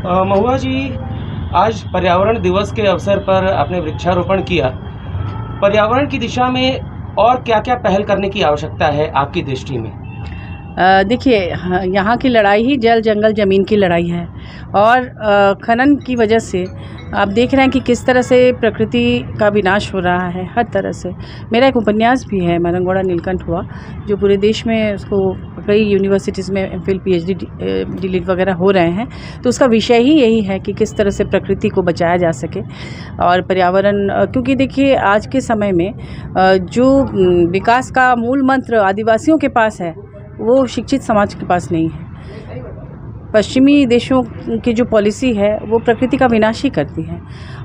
महुआ जी, आज पर्यावरण दिवस के अवसर पर आपने वृक्षारोपण किया। पर्यावरण की दिशा में और क्या-क्या पहल करने की आवश्यकता है आपकी दृष्टि में? देखिए, यहाँ की लड़ाई ही जल जंगल ज़मीन की लड़ाई है और खनन की वजह से आप देख रहे हैं कि किस तरह से प्रकृति का विनाश हो रहा है हर तरह से। मेरा एक उपन्यास भी है मरंगोड़ा नीलकंठ हुआ, जो पूरे देश में उसको कई यूनिवर्सिटीज़ में एमफिल पीएचडी डीलिट वगैरह हो रहे हैं। तो उसका विषय ही यही है कि किस तरह से प्रकृति को बचाया जा सके और पर्यावरण, क्योंकि देखिए आज के समय में जो विकास का मूल मंत्र आदिवासियों के पास है वो शिक्षित समाज के पास नहीं है। पश्चिमी देशों की जो पॉलिसी है वो प्रकृति का विनाश ही करती है।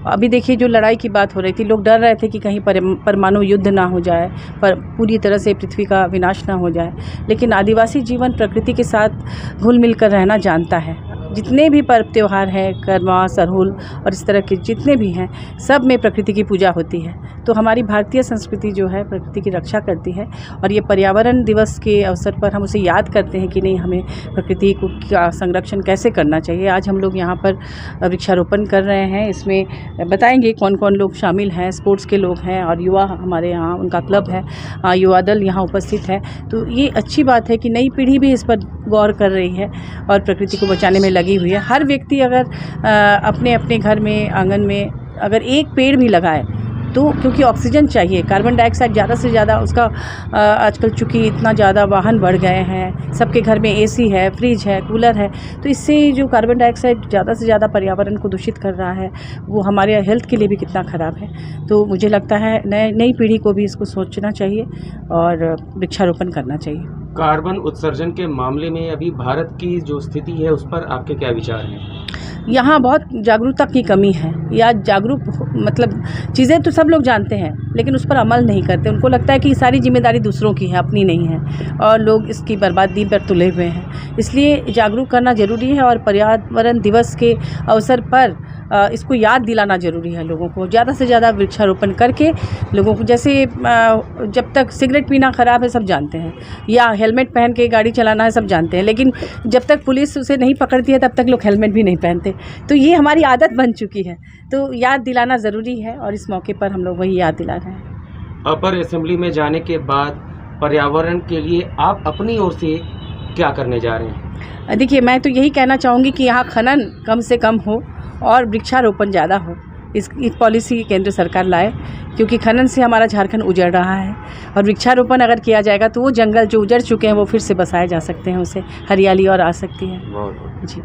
अभी देखिए जो लड़ाई की बात हो रही थी, लोग डर रहे थे कि कहीं परमाणु युद्ध ना हो जाए, पर पूरी तरह से पृथ्वी का विनाश ना हो जाए। लेकिन आदिवासी जीवन प्रकृति के साथ घुल मिल कर रहना जानता है। जितने भी पर्व त्यौहार हैं, करवा, सरहुल और इस तरह के जितने भी हैं, सब में प्रकृति की पूजा होती है। तो हमारी भारतीय संस्कृति जो है प्रकृति की रक्षा करती है और ये पर्यावरण दिवस के अवसर पर हम उसे याद करते हैं कि नहीं, हमें प्रकृति को का संरक्षण कैसे करना चाहिए। आज हम लोग यहाँ पर वृक्षारोपण कर रहे हैं। इसमें बताएंगे कौन कौन लोग शामिल हैं। स्पोर्ट्स के लोग हैं और युवा हमारे यहाँ, उनका क्लब है, युवा दल यहाँ उपस्थित है। तो ये अच्छी बात है कि नई पीढ़ी भी इस पर गौर कर रही है और प्रकृति को बचाने में लगी हुई है। हर व्यक्ति अगर अपने अपने घर में, आंगन में अगर एक पेड़ भी लगाए तो, क्योंकि ऑक्सीजन चाहिए, कार्बन डाइऑक्साइड ज़्यादा से ज़्यादा उसका आजकल चूँकि इतना ज़्यादा वाहन बढ़ गए हैं, सबके घर में एसी है, फ्रिज है, कूलर है, तो इससे जो कार्बन डाइऑक्साइड ज़्यादा से ज़्यादा पर्यावरण को दूषित कर रहा है वो हमारे हेल्थ के लिए भी कितना ख़राब है। तो मुझे लगता है नई पीढ़ी को भी इसको सोचना चाहिए और वृक्षारोपण करना चाहिए। कार्बन उत्सर्जन के मामले में अभी भारत की जो स्थिति है उस पर आपके क्या विचार हैं? यहाँ बहुत जागरूकता की कमी है, या जागरूक मतलब चीज़ें तो सब लोग जानते हैं लेकिन उस पर अमल नहीं करते। उनको लगता है कि सारी जिम्मेदारी दूसरों की है, अपनी नहीं है, और लोग इसकी बर्बादी पर तुले हुए हैं। इसलिए जागरूक करना ज़रूरी है और पर्यावरण दिवस के अवसर पर इसको याद दिलाना ज़रूरी है लोगों को। ज़्यादा से ज़्यादा वृक्षारोपण करके लोगों को, जैसे जब तक सिगरेट पीना ख़राब है सब जानते हैं, या हेलमेट पहन के गाड़ी चलाना है सब जानते हैं, लेकिन जब तक पुलिस उसे नहीं पकड़ती है तब तक लोग हेलमेट भी नहीं पहनते। तो ये हमारी आदत बन चुकी है, तो याद दिलाना ज़रूरी है और इस मौके पर हम लोग वही याद दिला रहे हैं। अपर असेंबली में जाने के बाद पर्यावरण के लिए आप अपनी ओर से क्या करने जा रहे हैं? देखिए, मैं तो यही कहना चाहूँगी कि यहाँ खनन कम से कम हो और वृक्षारोपण ज़्यादा हो। इस पॉलिसी केंद्र सरकार लाए, क्योंकि खनन से हमारा झारखंड उजड़ रहा है और वृक्षारोपण अगर किया जाएगा तो वो जंगल जो उजड़ चुके हैं वो फिर से बसाए जा सकते हैं, उसे हरियाली और आ सकती है। बहुत जी।